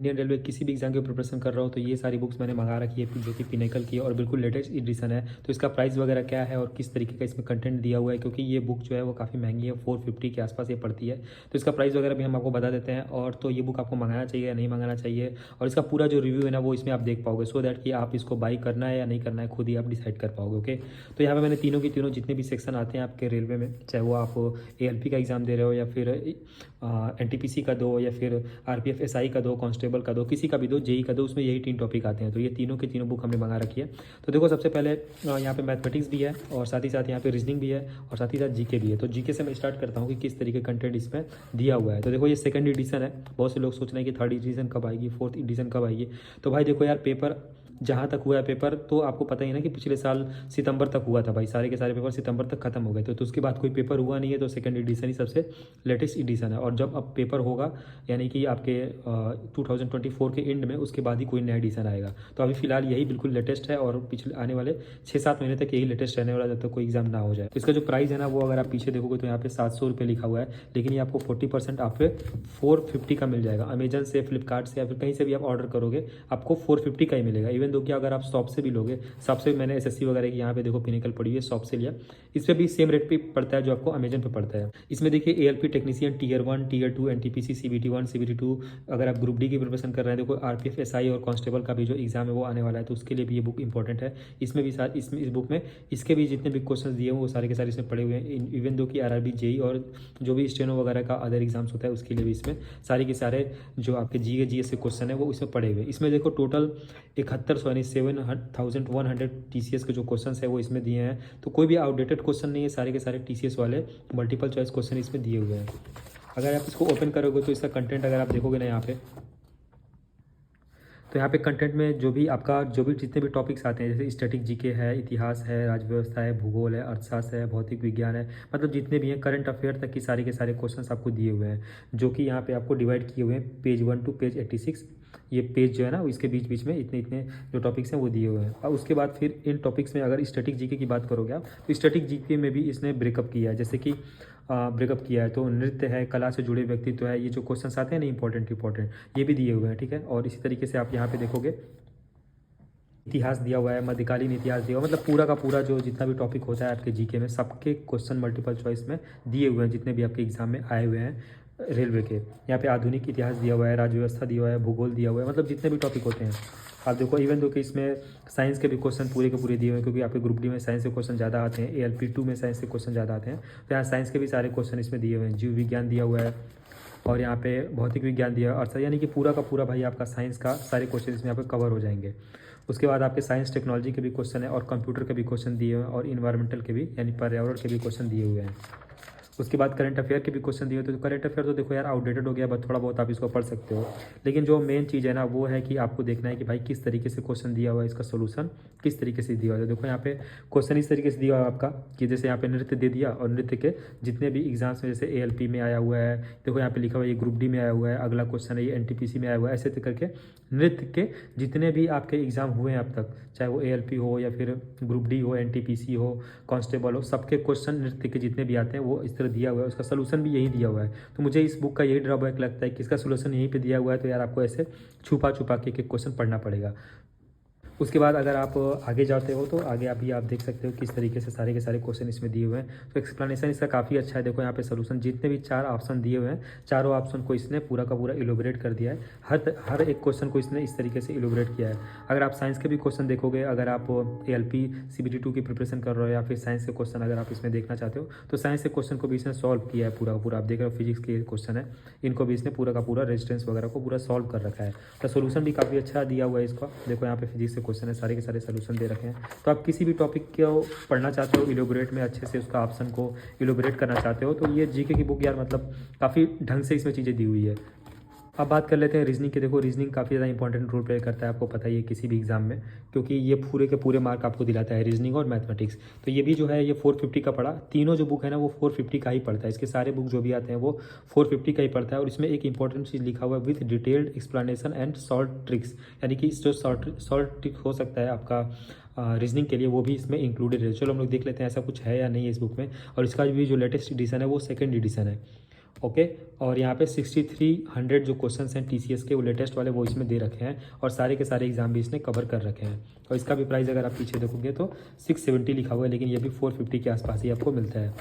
Indian railway किसी भी exam की प्रिपरेशन कर रहा हो तो ये सारी बुक्स मैंने मंगा रखी है जो कि पिनेकल की है और बिल्कुल लेटेस्ट एडिशन है। तो इसका प्राइस वगैरह क्या है और किस तरीके का इसमें कंटेंट दिया हुआ है, क्योंकि ये बुक जो है वो काफ़ी महंगी है, 450 के आसपास ये पड़ती है। तो इसका प्राइस वगैरह भी हम आपको बता देते हैं। और तो ये बुक आपको मंगाना चाहिए या नहीं मंगाना चाहिए, और इसका पूरा जो रिव्यू है ना वो इसमें आप देख पाओगे, सो दैट कि आप इसको बाई करना है या नहीं करना है खुद ही आप डिसाइड कर पाओगे। ओके, तो यहाँ पे मैंने तीनों की तीनों जितने भी सेक्शन आते हैं आपके रेलवे में, चाहे वो आप ALP का एग्ज़ाम दे रहे हो या फिर NTPC का दो या फिर RPF SI का दो, कांस्टेबल का दो, किसी का भी दो, JEE का दो, उसमें यही 3 टॉपिक आते हैं। तो ये तीनों के तीनों बुक हमने मंगा रखी है। तो देखो सबसे पहले यहाँ पे मैथमेटिक्स भी है और साथ ही साथ यहाँ पे रीजनिंग भी है और साथ ही साथ जीके भी है। तो जीके से मैं स्टार्ट करता हूँ कि किस तरीके का कंटेंट इसमें दिया हुआ है। तो देखो ये सेकंड एडिशन है। बहुत से लोग सोच रहे हैं कि थर्ड एडिशन कब आएगी, फोर्थ एडिशन कब आएगी। तो भाई देखो यार, पेपर जहाँ तक हुआ है पेपर, तो आपको पता ही ना कि पिछले साल सितंबर तक हुआ था भाई, सारे के सारे पेपर सितंबर तक खत्म हो गए। तो उसके बाद कोई पेपर हुआ नहीं है, तो सेकंड एडिशन ही सबसे लेटेस्ट एडिशन है। और जब अब पेपर होगा यानी कि आपके 2024 के एंड में, उसके बाद ही कोई नया एडिशन आएगा। तो अभी फिलहाल यही बिल्कुल लेटेस्ट है और पिछले आने वाले 6-7 महीने तक यही लेटेस्ट रहने वाला, जब तक कोई एग्जाम ना हो जाए। तो इसका जो प्राइस है ना वो अगर आप पीछे देखोगे तो यहाँ पे 700 रुपये लिखा हुआ है, लेकिन ये आपको 40% आप पे 450 का मिल जाएगा। अमेजन से, फ्लिपकार्ट से या फिर कहीं से भी आप ऑर्डर करोगे आपको 450 का ही मिलेगा। इवन दो कि अगर आप शॉप से भी लोगे, शॉप से मैंने SSC वगैरह की यहाँ पे देखो पिनेकल पड़ी हुई है, शॉप से लिया, इस पर भी सेम रेट पे पड़ता है जो आपको अमेजन पे पड़ता है। इसमें देखिए ALP technician Tier 1, Tier 2, NTPC, CBT 1, CBT 2, अगर आप ग्रुप डी की प्रिपरेशन कर रहे हैं, देखो RPF SI और कांस्टेबल का भी जो एग्जाम है वो आने वाला है, तो उसके लिए भी ये बुक इंपॉर्टेंट है। इसमें भी इसमें इस बुक में इसके भी जितने भी क्वेश्चन दिए हुए वो सारे के सारे इसमें पड़े हुए हैं। इवन दो कि RRB, JEE और जो भी स्टेनो वगैरह का अदर एग्जाम्स होता है उसके लिए भी इसमें सारे के सारे जो आपके GS के क्वेश्चन है वो इसमें पड़े हुए हैं। इसमें देखो टोटल 7100 TCS के जो क्वेश्चन है वो इसमें दिए हैं। तो कोई भी आउटडेटेड क्वेश्चन नहीं है, सारे के सारे TCS वाले मल्टीपल चॉइस क्वेश्चन इसमें दिए हुए हैं। अगर आप इसको ओपन करोगे तो इसका कंटेंट अगर आप देखोगे ना यहाँ पे, तो यहाँ पे कंटेंट में जो भी आपका जो भी जितने भी टॉपिक्स आते हैं, जैसे स्टैटिक जीके है, इतिहास है, राज्य व्यवस्था है, भूगोल है, अर्थशास्त्र है, भौतिक विज्ञान है, मतलब जितने भी हैं करंट अफेयर तक की सारे के सारे क्वेश्चंस आपको दिए हुए हैं, जो कि यहाँ पे आपको डिवाइड किए हुए हैं पेज 1 टू पेज 86। ये पेज जो है ना इसके बीच बीच में इतने इतने जो टॉपिक्स हैं वो दिए हुए हैं। और उसके बाद फिर इन टॉपिक्स में अगर स्टैटिक जीके की बात करोगे आप, तो स्टैटिक जीके में भी इसने ब्रेकअप किया है। जैसे कि ब्रेकअप किया है तो नृत्य है, कला से जुड़े व्यक्तित्व है, ये जो क्वेश्चंस आते हैं ना इंपॉर्टेंट ये भी दिए हुए हैं, ठीक है। और इसी तरीके से आप यहाँ पे देखोगे इतिहास दिया हुआ है, मध्यकालीन इतिहास दिया हुआ, मतलब पूरा का पूरा जो जितना भी टॉपिक होता है आपके जीके में, सबके क्वेश्चन मल्टीपल चॉइस में दिए हुए हैं, जितने भी आपके एग्जाम में आए हुए हैं रेलवे के। यहाँ पे आधुनिक इतिहास दिया हुआ है, राज्य व्यवस्था दिया हुआ है, भूगोल दिया हुआ है, मतलब जितने भी टॉपिक होते हैं आप देखो। इवन दो कि इसमें साइंस के भी क्वेश्चन पूरे के पूरे दिए हुए हैं, क्योंकि आपके ग्रुप डी में साइंस के क्वेश्चन ज़्यादा आते हैं, ALP 2 में साइंस के क्वेश्चन ज़्यादा आते हैं, तो यहाँ साइंस के भी सारे क्वेश्चन इसमें दिए हुए हैं। जीव विज्ञान दिया हुआ है और यहाँ पे भौतिक विज्ञान दिया है, और यानी कि पूरा का पूरा भाई आपका साइंस का सारे क्वेश्चन इसमें यहाँ पे कवर हो जाएंगे। उसके बाद आपके साइंस टेक्नोलॉजी के भी क्वेश्चन है और कंप्यूटर के भी क्वेश्चन दिए हुए हैं और इन्वायरमेंटल के भी यानी पर्यावरण के भी क्वेश्चन दिए हुए हैं। उसके बाद करंट अफेयर के भी क्वेश्चन दिए हुए, तो करंट अफेयर तो देखो यार आउटडेटेड हो गया, बट थोड़ा बहुत आप इसको पढ़ सकते हो। लेकिन जो मेन चीज़ है ना वो है कि आपको देखना है कि भाई किस तरीके से क्वेश्चन दिया हुआ है, इसका सोल्यूशन किस तरीके से दिया हुआ है। देखो यहाँ पे क्वेश्चन इस तरीके से दिया हुआ है आपका कि जैसे यहाँ पे नृत्य दे दिया, और नृत्य के जितने भी एग्जाम्स में जैसे ALP में आया हुआ है, देखो यहाँ पे लिखा हुआ है ये ग्रुप डी में आया हुआ है, अगला क्वेश्चन है ये NTPC में आया हुआ है, ऐसे करके नृत्य के जितने भी आपके एग्जाम हुए हैं अब तक, चाहे वो ALP हो या फिर ग्रुप डी हो, NTPC हो, कांस्टेबल हो, सबके क्वेश्चन नृत्य के जितने भी आते हैं वो इस तरह दिया हुआ है, उसका सोल्यूशन भी यही दिया हुआ है। तो मुझे इस बुक का यही ड्रॉबैक लगता है कि इसका सोल्यूशन यहीं पे दिया हुआ है, तो यार आपको ऐसे छुपा छुपा के एक क्वेश्चन पढ़ना पड़ेगा। उसके बाद अगर आप आगे जाते हो तो आगे अभी आप देख सकते हो किस तरीके से सारे के सारे क्वेश्चन इसमें दिए हुए हैं। तो एक्सप्लेनेशन इसका काफ़ी अच्छा है। देखो यहाँ पे सोल्यूशन जितने भी 4 ऑप्शन दिए हुए हैं, चारों ऑप्शन को इसने पूरा का पूरा इलोबरेट कर दिया है। हर एक क्वेश्चन को इसने इस तरीके से इलोबरेट किया है। अगर आप साइंस के भी क्वेश्चन देखोगे, अगर आप ALP CBT 2 की प्रिपरेशन कर रहे हो या फिर साइंस के क्वेश्चन अगर आप इसमें देखना चाहते हो, तो साइंस के क्वेश्चन को भी इसने सॉल्व किया है पूरा का पूरा। आप देख रहे हो फिजिक्स के क्वेश्चन है, इनको भी इसने पूरा का पूरा रेजिस्टेंस वगैरह को पूरा सॉल्व कर रखा है। तो सोल्यूशन भी काफ़ी अच्छा दिया हुआ है इसका। देखो यहाँ पे फिजिक्स के क्वेश्चन है, सारे के सारे सोल्यूशन दे रखे हैं। तो आप किसी भी टॉपिक को पढ़ना चाहते हो इलोबरेट में, अच्छे से उसका ऑप्शन को इलोबरेट करना चाहते हो, तो ये जीके की बुक यार मतलब काफ़ी ढंग से इसमें चीज़ें दी हुई है। अब बात कर लेते हैं रीजनिंग की। देखो रीजनिंग काफ़ी ज़्यादा इंपॉर्टेंट रोल प्ले करता है, आपको पता ही है किसी भी एग्जाम में, क्योंकि ये पूरे के पूरे मार्क आपको दिलाता है रीजनिंग और मैथमेटिक्स। तो ये भी जो है ये 450 का पड़ा, तीनों जो बुक है ना वो 450 का ही पड़ता है। इसके सारे बुक जो भी आते हैं वो 450 का ही पड़ता है। और इसमें एक इंपॉर्टेंट चीज़ लिखा हुआ है with detailed explanation and salt tricks, यानी कि जो सॉल्ट ट्रिक हो सकता है आपका रीजनिंग के लिए वो भी इसमें इंक्लूडेड है। चलो हम लोग देख लेते हैं ऐसा कुछ है या नहीं है इस बुक में। और इसका भी जो लेटेस्ट एडिशन है वो सेकेंड एडिशन है। ओके। और यहाँ पे 6300 जो क्वेश्चंस हैं टीसीएस के वो लेटेस्ट वाले वो इसमें दे रखे हैं और सारे के सारे एग्जाम भी इसने कवर कर रखे हैं। और इसका भी प्राइस अगर आप पीछे देखोगे तो 670 लिखा हुआ है, लेकिन ये भी 450 के आसपास ही आपको मिलता है।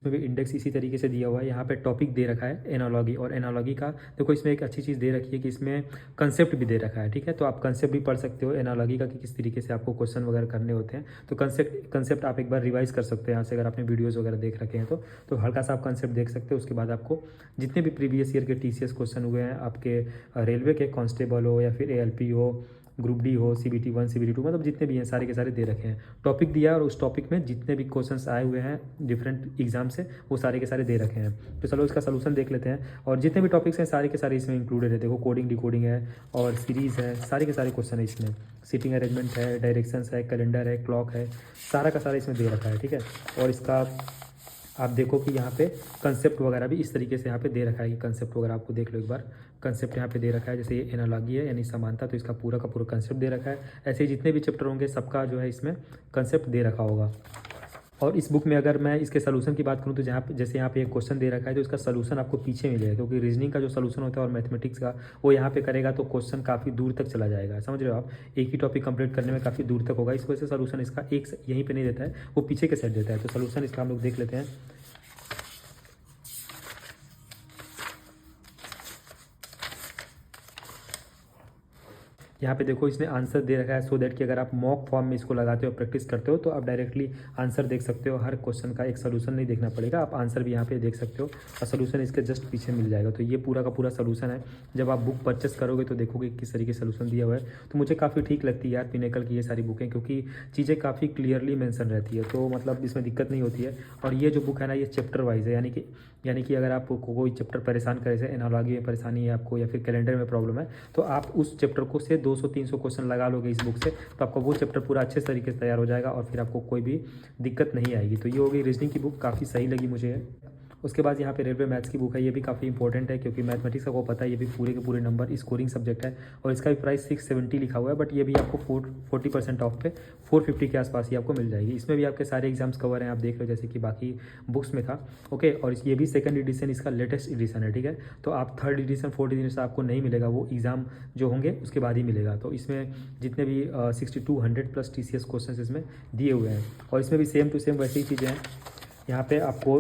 इसमें भी इंडेक्स इसी तरीके से दिया हुआ है। यहाँ पे टॉपिक दे रखा है एनालॉजी, और एनालॉजी का देखो इसमें एक अच्छी चीज़ दे रखी है कि इसमें कंसेप्ट भी दे रखा है, ठीक है। तो आप कंसेप्ट भी पढ़ सकते हो एनालॉजी का कि किस तरीके से आपको क्वेश्चन वगैरह करने होते हैं। तो कंसेप्ट आप एक बार रिवाइज कर सकते हो यहाँ से, अगर आपने वीडियोज़ वगैरह देख रखे हैं तो हल्का सा आप कंसेप्ट देख सकते हो। उसके बाद आपको जितने भी प्रीवियस ईयर के टीसीएस क्वेश्चन हुए हैं आपके रेलवे के, कांस्टेबल हो या फिर एएलपी हो, ग्रुप डी हो, CBT 1 CBT 2, मतलब जितने भी हैं सारे के सारे दे रखे हैं। टॉपिक दिया और उस टॉपिक में जितने भी क्वेश्चंस आए हुए हैं डिफरेंट एग्जाम से वो सारे के सारे दे रखे हैं। तो चलो इसका सलूशन देख लेते हैं। और जितने भी टॉपिक्स हैं सारे के सारे इसमें इंक्लूडेड है। देखो कोडिंग, डिकोडिंग है और सीरीज़ है, सारे के सारे क्वेश्चन है इसमें। सीटिंग अरेंजमेंट है, डायरेक्शंस है, कैलेंडर है, क्लॉक है, सारा का सारा इसमें दे रखा है, ठीक है। और इसका आप देखो कि यहाँ पे कंसेप्ट वगैरह भी इस तरीके से यहाँ पे दे रखा है कि कंसेप्ट वगैरह आपको देख लो एक बार। कंसेप्ट यहाँ पे दे रखा है, जैसे ये एनालॉजी है यानी समानता, तो इसका पूरा का पूरा कंसेप्ट दे रखा है। ऐसे ही जितने भी चैप्टर होंगे सबका जो है इसमें कंसेप्ट दे रखा होगा। और इस बुक में अगर मैं इसके सलूशन की बात करूँ तो जैसे यहाँ पे एक क्वेश्चन दे रखा है तो इसका सलूशन आपको पीछे मिलेगा, क्योंकि रीजनिंग का जो सलूशन होता है और मैथमेटिक्स का वो यहाँ पे करेगा तो क्वेश्चन काफ़ी दूर तक चला जाएगा, समझ रहे हो आप। एक ही टॉपिक कंप्लीट करने में काफ़ी दूर तक होगा, इस वजह से सलूशन इसका एक यहीं पर नहीं देता है, वो पीछे के साइड देता है। तो सलूशन इसका हम लोग देख लेते हैं। यहाँ पे देखो इसने आंसर दे रखा है सो दैट कि अगर आप मॉक फॉर्म में इसको लगाते हो, प्रैक्टिस करते हो तो आप डायरेक्टली आंसर देख सकते हो। हर क्वेश्चन का एक सोल्यूशन नहीं देखना पड़ेगा, आप आंसर भी यहाँ पे देख सकते हो और सोल्यूशन इसके जस्ट पीछे मिल जाएगा। तो ये पूरा का पूरा सोल्यूशन है। जब आप बुक परचेस करोगे तो देखोगे किस तरीके से सोल्यूशन दिया हुआ है। तो मुझे काफ़ी ठीक लगती है यार पिनेकल की ये सारी बुकें, क्योंकि चीज़ें काफ़ी क्लियरली मेंशन रहती है, तो मतलब इसमें दिक्कत नहीं होती है। और ये जो बुक है ना ये चैप्टर वाइज है, यानी कि अगर आपको कोई चैप्टर परेशान करे, जैसे एनालॉजी में परेशानी है आपको या फिर कैलेंडर में प्रॉब्लम है, तो आप उस चैप्टर को से 200-300 क्वेश्चन लगा लोगे इस बुक से, तो आपका वो चैप्टर पूरा अच्छे तरीके से तैयार हो जाएगा और फिर आपको कोई भी दिक्कत नहीं आएगी। तो ये हो गई रीजनिंग की बुक, काफ़ी सही लगी मुझे। उसके बाद यहाँ पे रेलवे मैथ्स की बुक है, ये भी काफ़ी इंपॉर्टेंट है क्योंकि मैथमेटिक्स का को पता है ये भी पूरे के पूरे नंबर स्कोरिंग सब्जेक्ट है। और इसका भी प्राइस 670 लिखा हुआ है, बट ये भी आपको 40% ऑफ पे 450 के आसपास ही आपको मिल जाएगी। इसमें भी आपके सारे एग्जाम्स कवर हैं, आप देख लो जैसे कि बाकी बुक्स में था। ओके, और ये भी सेकंड एडिशन इसका लेटेस्ट एडिशन है, ठीक है। तो आप थर्ड एडिशन फोर्थ एडिशन आपको नहीं मिलेगा, वो एग्जाम जो होंगे उसके बाद ही मिलेगा। तो इसमें जितने भी 6200+ TCS क्वेश्चन इसमें दिए हुए हैं और इसमें भी सेम टू सेम वैसी ही चीज़ें हैं। यहाँ पे आपको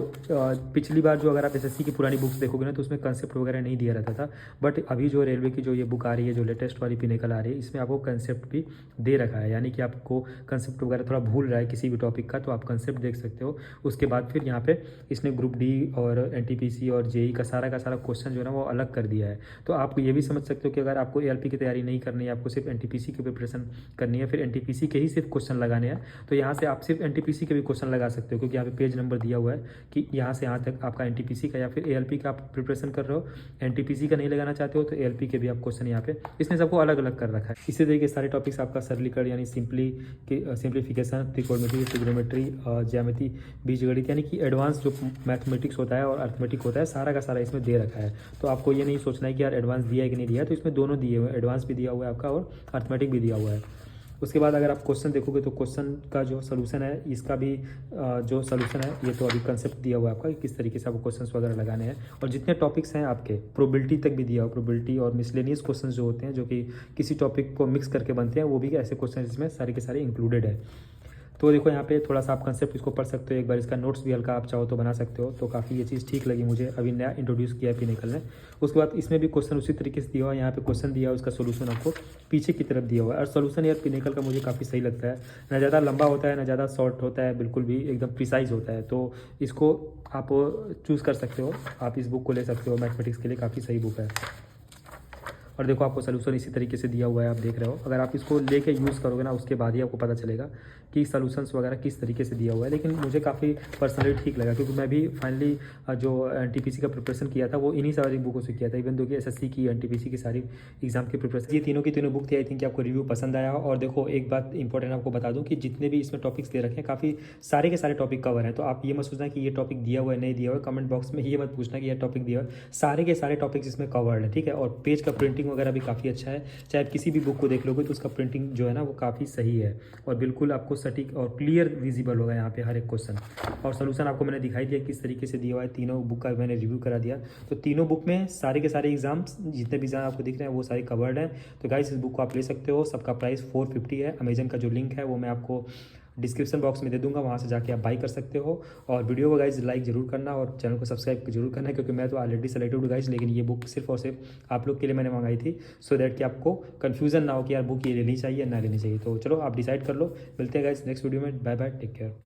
पिछली बार जो अगर आप एसएससी की पुरानी बुक्स देखोगे ना तो उसमें कंसेप्ट वगैरह नहीं दिया रहता था, बट अभी जो रेलवे की जो ये बुक आ रही है, जो लेटेस्ट वाली पिनेकल आ रही है, इसमें आपको कंसेप्ट भी दे रखा है। यानी कि आपको कंसेप्ट वगैरह थोड़ा भूल रहा है किसी भी टॉपिक का तो आप कंसेप्ट देख सकते हो। उसके बाद फिर यहाँ पे इसने ग्रुप डी और NTPC और जेई का सारा क्वेश्चन जो है ना वो अलग कर दिया है। तो आप ये भी समझ सकते हो कि अगर आपको ALP की तैयारी नहीं करनी है, आपको सिर्फ NTPC की प्रिपरेशन करनी है, फिर NTPC के ही सिर्फ क्वेश्चन लगाने हैं, तो यहाँ से आप सिर्फ NTPC के भी क्वेश्चन लगा सकते हो, क्योंकि यहाँ पे पेज नंबर दिया हुआ है कि यहाँ से यहाँ तक आपका NTPC का या फिर ALP का आप प्रिपरेशन कर रहे हो, NTPC का नहीं लगाना चाहते हो तो ALP के भी आप क्वेश्चन यहाँ पे इसने सबको अलग अलग कर रखा है। इसी तरीके सारे टॉपिक्स आपका सरलीकरण यानी सिंप्लीफिकेशन, त्रिकोणमिति, ट्रिग्नोमेट्री, ज्यामिति, बीजगणित, यानी कि एडवांस जो मैथमेटिक्स होता है और अर्थमेटिक होता है सारा का सारा इसमें दे रखा है। तो आपको ये नहीं सोचना है कि यार एडवांस दिया है कि नहीं दिया है, तो इसमें दोनों दिए हुए हैं, एडवांस भी दिया हुआ है आपका और अर्थमेटिक भी दिया हुआ है। उसके बाद अगर आप क्वेश्चन देखोगे तो क्वेश्चन का जो सलूशन है इसका भी जो सलूशन है ये तो अभी कंसेप्ट दिया हुआ है आपका कि किस तरीके से आपको क्वेश्चंस वगैरह लगाने हैं। और जितने टॉपिक्स हैं आपके प्रोबेबिलिटी तक भी दिया हुआ, प्रोबेबिलिटी और मिसलेनियस क्वेश्चंस जो होते हैं जो कि किसी टॉपिक को मिक्स करके बनते हैं, वो भी ऐसे क्वेश्चन इसमें सारे के सारे इंक्लूडेड है। तो देखो यहाँ पे थोड़ा सा आप कंसेप्ट इसको पढ़ सकते हो, एक बार इसका नोट्स भी हल्का आप चाहो तो बना सकते हो। तो काफ़ी ये चीज़ ठीक लगी मुझे, अभी नया इंट्रोड्यूस किया है पिनेकल ने। उसके बाद इसमें भी क्वेश्चन उसी तरीके से दिया हुआ है, यहाँ पे क्वेश्चन दिया हुआ उसका सोल्यूशन आपको पीछे की तरफ दिया हुआ है। और सोल्यूशन यार पिनेकल का मुझे काफ़ी सही लगता है, ना ज़्यादा लंबा होता है ना ज़्यादा शॉर्ट होता है, बिल्कुल भी एकदम प्रिसाइज होता है। तो इसको आप चूज़ कर सकते हो, आप इस बुक को ले सकते हो, मैथमेटिक्स के लिए काफ़ी सही बुक है। और देखो आपको सलूशन इसी तरीके से दिया हुआ है, आप देख रहे हो। अगर आप इसको लेके यूज़ करोगे ना उसके बाद ही आपको पता चलेगा कि सलूशंस वगैरह किस तरीके से दिया हुआ है। लेकिन मुझे काफ़ी पर्सनली ठीक लगा क्योंकि मैं भी फाइनली जो NTPC का प्रिपरेशन किया था वो इन्हीं सारी बुकों से किया था। इवन दो कि SSC की NTPC की सारी एग्जाम की प्रिपरेशन, ये तीनों की तीनों बुक थी। आई थिंक आपको रिव्यू पसंद आया। और देखो एक बात इंपॉर्टेंट आपको बता दूँ कि जितने भी इसमें टॉपिक्स दे रखे हैं काफ़ी सारे के सारे टॉपिक कवर हैं। तो आप ये मत सोचना कि ये टॉपिक दिया हुआ है नहीं दिया हुआ है, कमेंट बॉक्स में ये मत पूछना कि यह टॉपिक दिया हुआ है, सारे के सारे टॉपिक्स इसमें कवर्ड है, ठीक है। और पेज का प्रिंटिंग प्रिंटिंग वगैरह भी काफ़ी अच्छा है। चाहे आप किसी भी बुक को देख लोगे तो उसका प्रिंटिंग जो है ना वो काफ़ी सही है और बिल्कुल आपको सटीक और क्लियर विजिबल होगा यहाँ पे हर एक क्वेश्चन। और सोल्यूशन आपको मैंने दिखाई दिया किस तरीके से दिया हुआ है, तीनों बुक का मैंने रिव्यू करा दिया। तो तीनों बुक में सारे के सारे एग्जाम्स जितने भी एग्जाम आपको दिख रहे हैं वो सारे कवर्ड हैं। तो गाइस इस बुक को आप ले सकते हो, सबका प्राइस 450 है। अमेजन का जो लिंक है वो मैं आपको डिस्क्रिप्शन बॉक्स में दे दूंगा, वहाँ से जाके आप बाई कर सकते हो। और वीडियो को गाइज लाइक जरूर करना और चैनल को सब्सक्राइब जरूर करना, क्योंकि मैं तो ऑलरेडी सेलेक्टेड हूँ गाइज, लेकिन ये बुक सिर्फ और सिर्फ आप लोग के लिए मैंने मंगाई थी, सो दैट कि आपको कन्फ्यूजन ना हो कि यार बुक ये लेनी चाहिए ना लेनी चाहिए। तो चलो आप डिसाइड कर लो। मिलते हैं गाइज नेक्स्ट वीडियो में। Bye bye, take care.